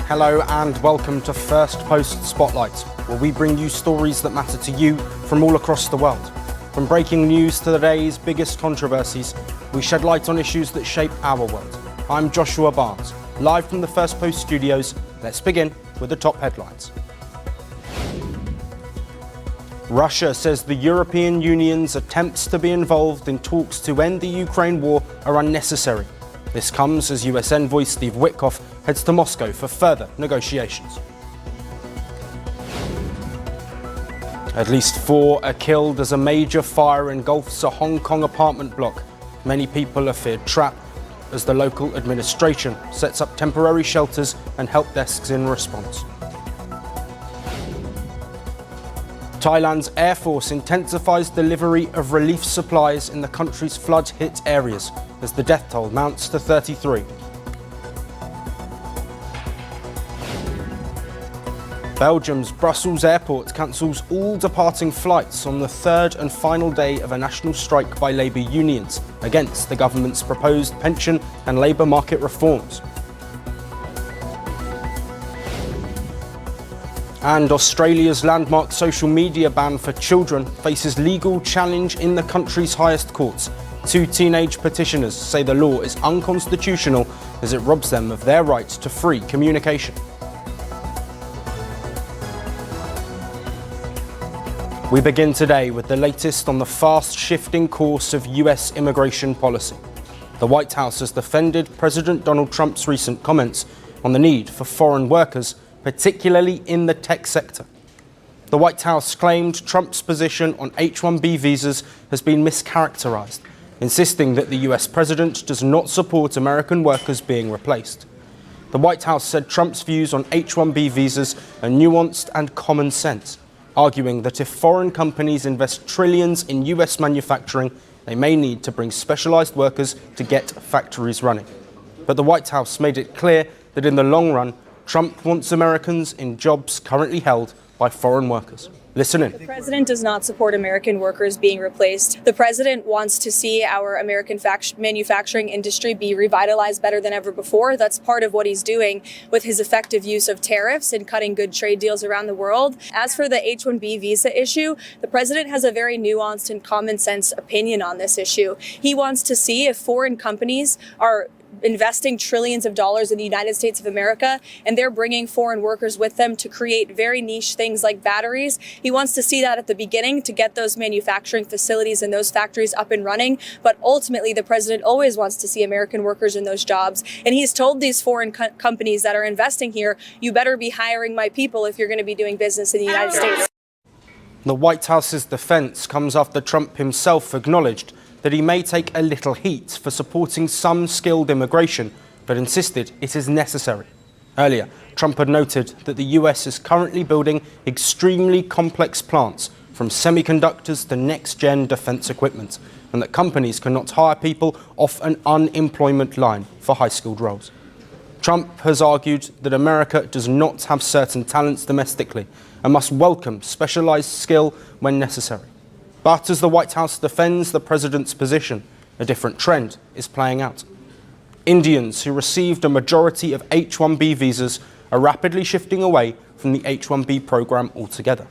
Hello and welcome to Firstpost Spotlight, where we bring you stories that matter to you from all across the world. From breaking news to the day's biggest controversies, we shed light on issues that shape our world. I'm Joshua Barnes, live from the Firstpost studios. Let's begin with the top headlines. Russia says the European Union's attempts to be involved in talks to end the Ukraine war are unnecessary. This comes as US envoy Steve Witkoff heads to Moscow for further negotiations. At least 4 are killed as a major fire engulfs a Hong Kong apartment block. Many people are feared trapped as the local administration sets up temporary shelters and help desks in response. Thailand's Air Force intensifies delivery of relief supplies in the country's flood-hit areas as the death toll mounts to 33. Belgium's Brussels airport cancels all departing flights on the third and final day of a national strike by labour unions against the government's proposed pension and labour market reforms. And Australia's landmark social media ban for children faces legal challenge in the country's highest courts. 2 teenage petitioners say the law is unconstitutional as it robs them of their right to free communication. We begin today with the latest on the fast-shifting course of US immigration policy. The White House has defended President Donald Trump's recent comments on the need for foreign workers, particularly in the tech sector. The White House claimed Trump's position on H-1B visas has been mischaracterised, insisting that the US president does not support American workers being replaced. The White House said Trump's views on H-1B visas are nuanced and common sense, arguing that if foreign companies invest trillions in US manufacturing, they may need to bring specialised workers to get factories running. But the White House made it clear that in the long run, Trump wants Americans in jobs currently held by foreign workers. Listen in. The president does not support American workers being replaced. The president wants to see our American manufacturing industry be revitalized better than ever before. That's part of what he's doing with his effective use of tariffs and cutting good trade deals around the world. As for the H-1B visa issue, the president has a very nuanced and common sense opinion on this issue. He wants to see if foreign companies are investing trillions of dollars in the United States of America, and they're bringing foreign workers with them to create very niche things like batteries. He wants to see that at the beginning to get those manufacturing facilities and those factories up and running. But ultimately, the president always wants to see American workers in those jobs. And he's told these foreign companies that are investing here, you better be hiring my people if you're going to be doing business in the United States. The White House's defense comes after Trump himself acknowledged that he may take a little heat for supporting some skilled immigration, but insisted it is necessary. Earlier, Trump had noted that the US is currently building extremely complex plants, from semiconductors to next-gen defense equipment, and that companies cannot hire people off an unemployment line for high-skilled roles. Trump has argued that America does not have certain talents domestically and must welcome specialised skill when necessary. But as the White House defends the president's position, a different trend is playing out. Indians who received a majority of H-1B visas are rapidly shifting away from the H-1B program altogether.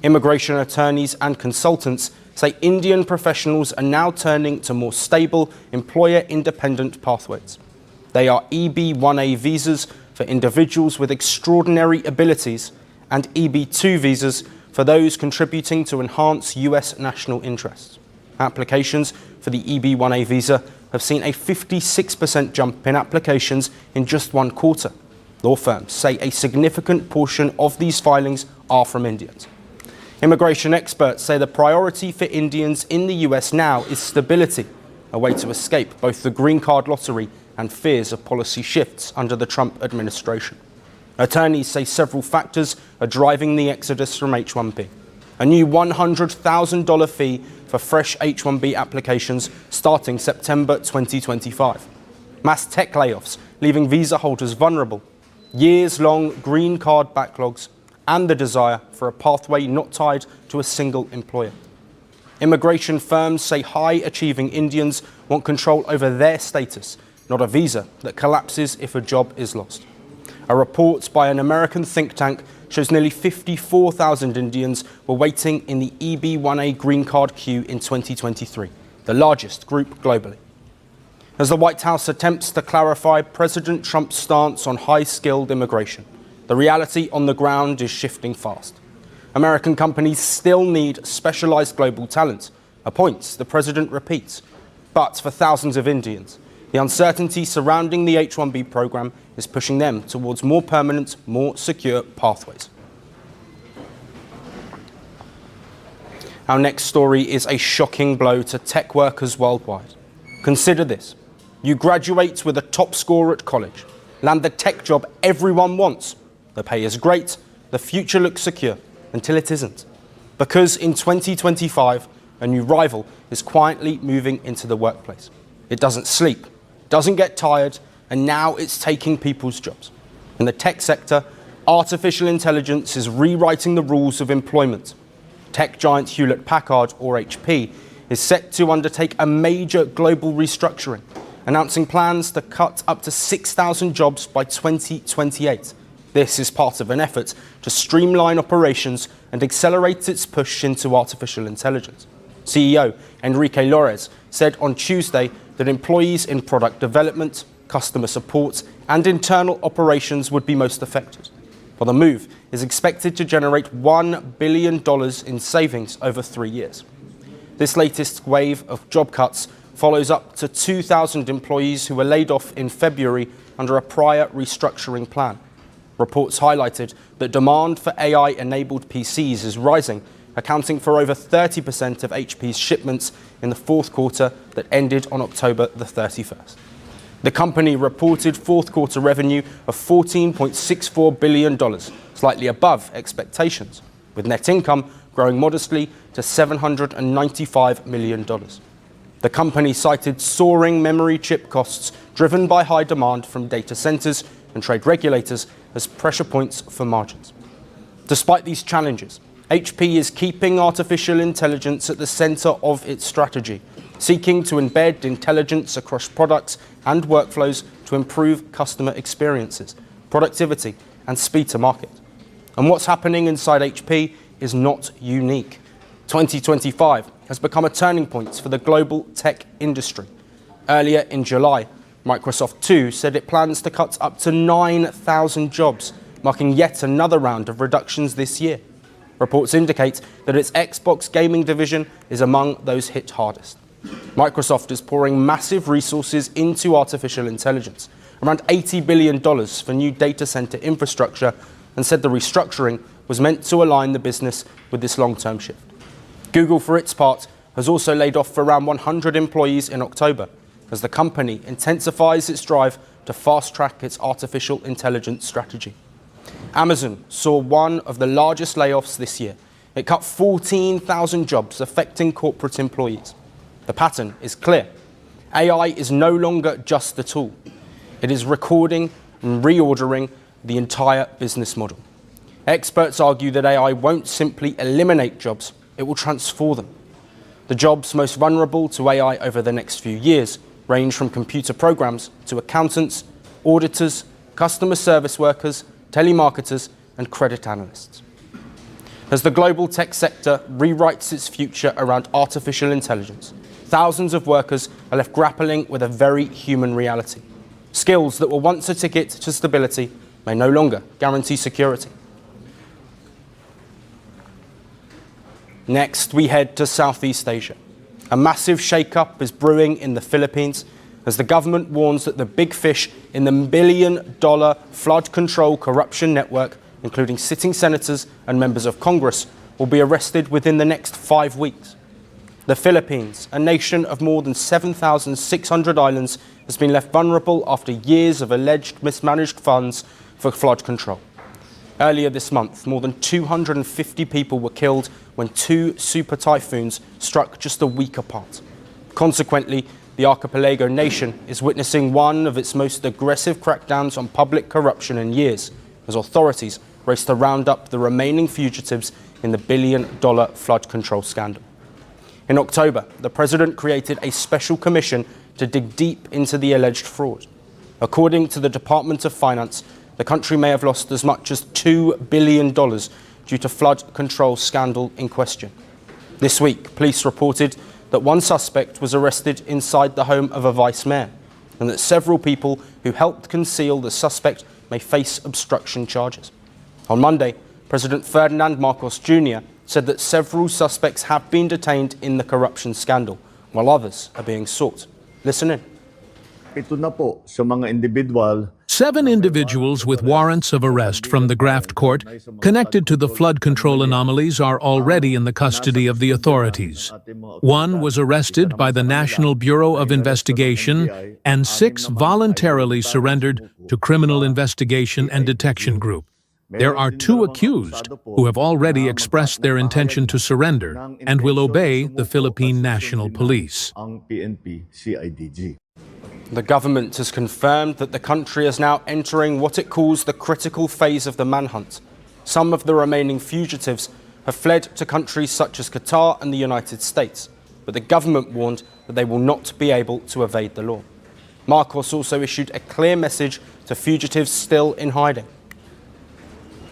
Immigration attorneys and consultants say Indian professionals are now turning to more stable, employer-independent pathways. They are EB-1A visas for individuals with extraordinary abilities and EB-2 visas for those contributing to enhance US national interests. Applications for the EB-1A visa have seen a 56% jump in applications in just one quarter. Law firms say a significant portion of these filings are from Indians. Immigration experts say the priority for Indians in the US now is stability, a way to escape both the green card lottery and fears of policy shifts under the Trump administration. Attorneys say several factors are driving the exodus from H-1B. A new $100,000 fee for fresh H-1B applications starting September 2025. Mass tech layoffs, leaving visa holders vulnerable. Years-long green card backlogs, and the desire for a pathway not tied to a single employer. Immigration firms say high-achieving Indians want control over their status, not a visa that collapses if a job is lost. A report by an American think tank shows nearly 54,000 Indians were waiting in the EB-1A green card queue in 2023, the largest group globally. As the White House attempts to clarify President Trump's stance on high-skilled immigration, the reality on the ground is shifting fast. American companies still need specialized global talent, a point the president repeats. But for thousands of Indians, the uncertainty surrounding the H-1B program is pushing them towards more permanent, more secure pathways. Our next story is a shocking blow to tech workers worldwide. Consider this. You graduate with a top score at college, land the tech job everyone wants. The pay is great, the future looks secure, until it isn't. Because in 2025, a new rival is quietly moving into the workplace. It doesn't sleep, doesn't get tired, and now it's taking people's jobs. In the tech sector, artificial intelligence is rewriting the rules of employment. Tech giant Hewlett-Packard, or HP, is set to undertake a major global restructuring, announcing plans to cut up to 6,000 jobs by 2028. This is part of an effort to streamline operations and accelerate its push into artificial intelligence. CEO Enrique Lores said on Tuesday that employees in product development, customer support, and internal operations would be most affected. Well, the move is expected to generate $1 billion in savings over 3 years. This latest wave of job cuts follows up to 2,000 employees who were laid off in February under a prior restructuring plan. Reports highlighted that demand for AI-enabled PCs is rising, accounting for over 30% of HP's shipments in the fourth quarter that ended on October the 31st. The company reported fourth quarter revenue of $14.64 billion, slightly above expectations, with net income growing modestly to $795 million. The company cited soaring memory chip costs driven by high demand from data centers and trade regulators as pressure points for margins. Despite these challenges, HP is keeping artificial intelligence at the center of its strategy, seeking to embed intelligence across products and workflows to improve customer experiences, productivity, and speed to market. And what's happening inside HP is not unique. 2025 has become a turning point for the global tech industry. Earlier in July, Microsoft too said it plans to cut up to 9,000 jobs, marking yet another round of reductions this year. Reports indicate that its Xbox gaming division is among those hit hardest. Microsoft is pouring massive resources into artificial intelligence, around $80 billion for new data center infrastructure, and said the restructuring was meant to align the business with this long-term shift. Google, for its part, has also laid off around 100 employees in October, as the company intensifies its drive to fast-track its artificial intelligence strategy. Amazon saw one of the largest layoffs this year. It cut 14,000 jobs, affecting corporate employees. The pattern is clear. AI is no longer just a tool. It is recording and reordering the entire business model. Experts argue that AI won't simply eliminate jobs, it will transform them. The jobs most vulnerable to AI over the next few years range from computer programs to accountants, auditors, customer service workers, telemarketers, and credit analysts. As the global tech sector rewrites its future around artificial intelligence, thousands of workers are left grappling with a very human reality. Skills that were once a ticket to stability may no longer guarantee security. Next, we head to Southeast Asia. A massive shake-up is brewing in the Philippines as the government warns that the big fish in the billion-dollar flood control corruption network, including sitting senators and members of Congress, will be arrested within the next 5 weeks. The Philippines, a nation of more than 7,600 islands, has been left vulnerable after years of alleged mismanaged funds for flood control. Earlier this month, more than 250 people were killed when 2 super typhoons struck just a week apart. Consequently, the archipelago nation is witnessing one of its most aggressive crackdowns on public corruption in years, as authorities race to round up the remaining fugitives in the billion-dollar flood control scandal. In October, the president created a special commission to dig deep into the alleged fraud. According to the Department of Finance, the country may have lost as much as $2 billion due to flood control scandal in question. This week, police reported that one suspect was arrested inside the home of a vice mayor, and that several people who helped conceal the suspect may face obstruction charges. On Monday, President Ferdinand Marcos Jr. said that several suspects have been detained in the corruption scandal, while others are being sought. Listen in. Ito na po sa mga individual. 7 individuals with warrants of arrest from the Graft Court connected to the flood control anomalies are already in the custody of the authorities. One was arrested by the National Bureau of Investigation, and 6 voluntarily surrendered to Criminal Investigation and Detection Group. There are 2 accused who have already expressed their intention to surrender and will obey the Philippine National Police. Ang PNP CIDG. The government has confirmed that the country is now entering what it calls the critical phase of the manhunt. Some of the remaining fugitives have fled to countries such as Qatar and the United States, but the government warned that they will not be able to evade the law. Marcos also issued a clear message to fugitives still in hiding.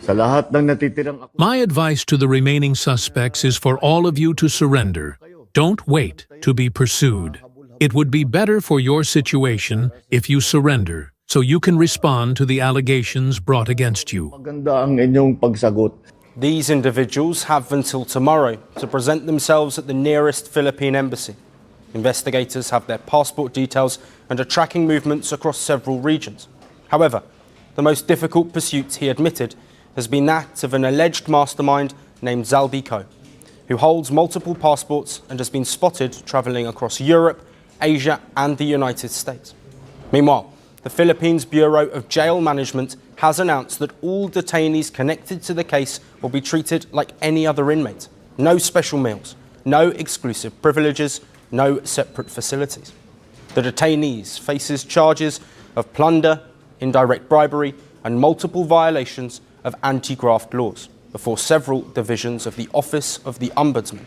Sa lahat ng natitirang My advice to the remaining suspects is for all of you to surrender. Don't wait to be pursued. It would be better for your situation if you surrender, so you can respond to the allegations brought against you. maganda ang inyong pagsagot. These individuals have until tomorrow to present themselves at the nearest Philippine embassy. Investigators have their passport details and are tracking movements across several regions. However, the most difficult pursuit, he admitted, has been that of an alleged mastermind named Zaldico, who holds multiple passports and has been spotted travelling across Europe, Asia and the United States. Meanwhile, the Philippines Bureau of Jail Management has announced that all detainees connected to the case will be treated like any other inmate. No special meals, no exclusive privileges, no separate facilities. The detainees faces charges of plunder, indirect bribery and multiple violations of anti-graft laws before several divisions of the Office of the Ombudsman.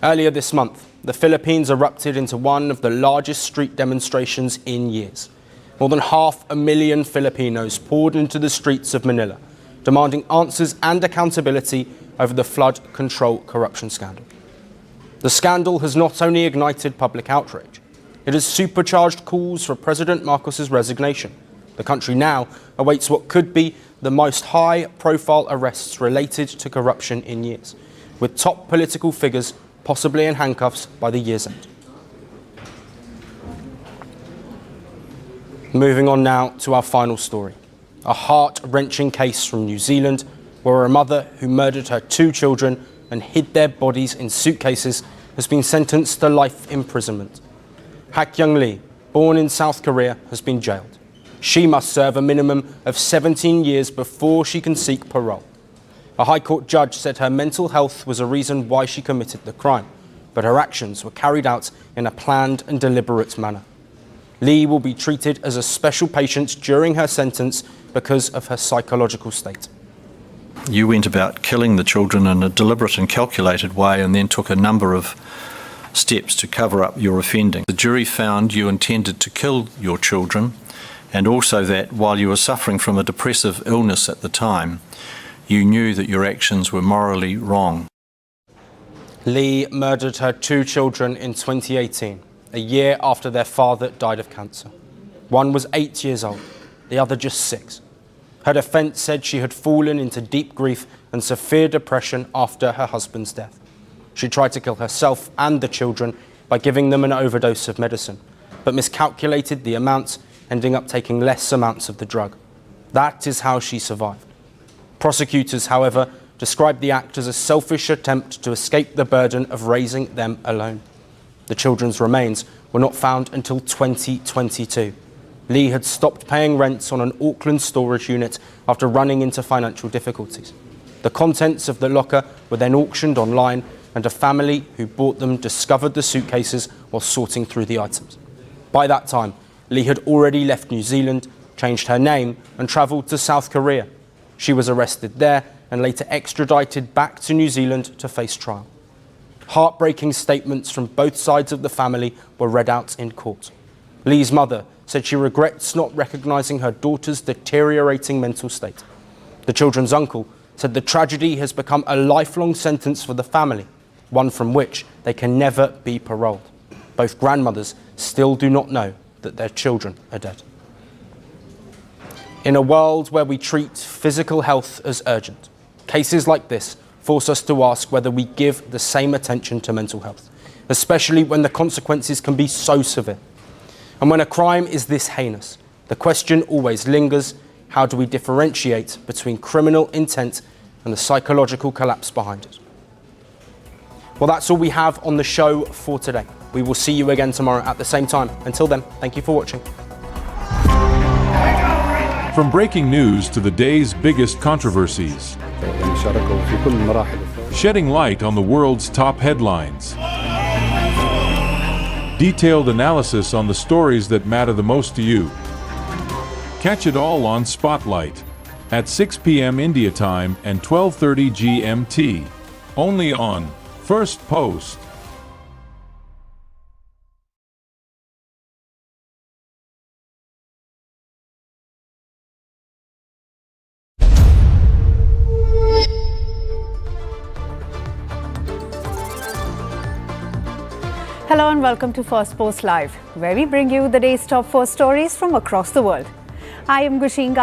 Earlier this month, the Philippines erupted into one of the largest street demonstrations in years. More than 500,000 Filipinos poured into the streets of Manila, demanding answers and accountability over the flood control corruption scandal. The scandal has not only ignited public outrage, it has supercharged calls for President Marcos's resignation. The country now awaits what could be the most high-profile arrests related to corruption in years, with top political figures possibly in handcuffs by the year's end. Moving on now to our final story. A heart-wrenching case from New Zealand where a mother who murdered her 2 children and hid their bodies in suitcases has been sentenced to life imprisonment. Hak Young Lee, born in South Korea, has been jailed. She must serve a minimum of 17 years before she can seek parole. A High Court judge said her mental health was a reason why she committed the crime, but her actions were carried out in a planned and deliberate manner. Lee will be treated as a special patient during her sentence because of her psychological state. You went about killing the children in a deliberate and calculated way and then took a number of steps to cover up your offending. The jury found you intended to kill your children, and also that while you were suffering from a depressive illness at the time, you knew that your actions were morally wrong. Lee murdered her 2 children in 2018, a year after their father died of cancer. One was 8 years old, the other just 6. Her defence said she had fallen into deep grief and severe depression after her husband's death. She tried to kill herself and the children by giving them an overdose of medicine, but miscalculated the amounts, ending up taking less amounts of the drug. That is how she survived. Prosecutors, however, described the act as a selfish attempt to escape the burden of raising them alone. The children's remains were not found until 2022. Lee had stopped paying rent on an Auckland storage unit after running into financial difficulties. The contents of the locker were then auctioned online, and a family who bought them discovered the suitcases while sorting through the items. By that time, Lee had already left New Zealand, changed her name and travelled to South Korea. She was arrested there and later extradited back to New Zealand to face trial. Heartbreaking statements from both sides of the family were read out in court. Lee's mother said she regrets not recognising her daughter's deteriorating mental state. The children's uncle said the tragedy has become a lifelong sentence for the family, one from which they can never be paroled. Both grandmothers still do not know that their children are dead. In a world where we treat physical health as urgent, cases like this force us to ask whether we give the same attention to mental health, especially when the consequences can be so severe. And when a crime is this heinous, the question always lingers: how do we differentiate between criminal intent and the psychological collapse behind it? Well, that's all we have on the show for today. We will see you again tomorrow at the same time. Until then, thank you for watching. From breaking news to the day's biggest controversies, shedding light on the world's top headlines, detailed analysis on the stories that matter the most to you. Catch it all on Spotlight at 6 p.m. India time and 12:30 GMT, only on Firstpost. Hello and welcome to Firstpost Live, where we bring you the day's top 4 stories from across the world. I am Gushinga.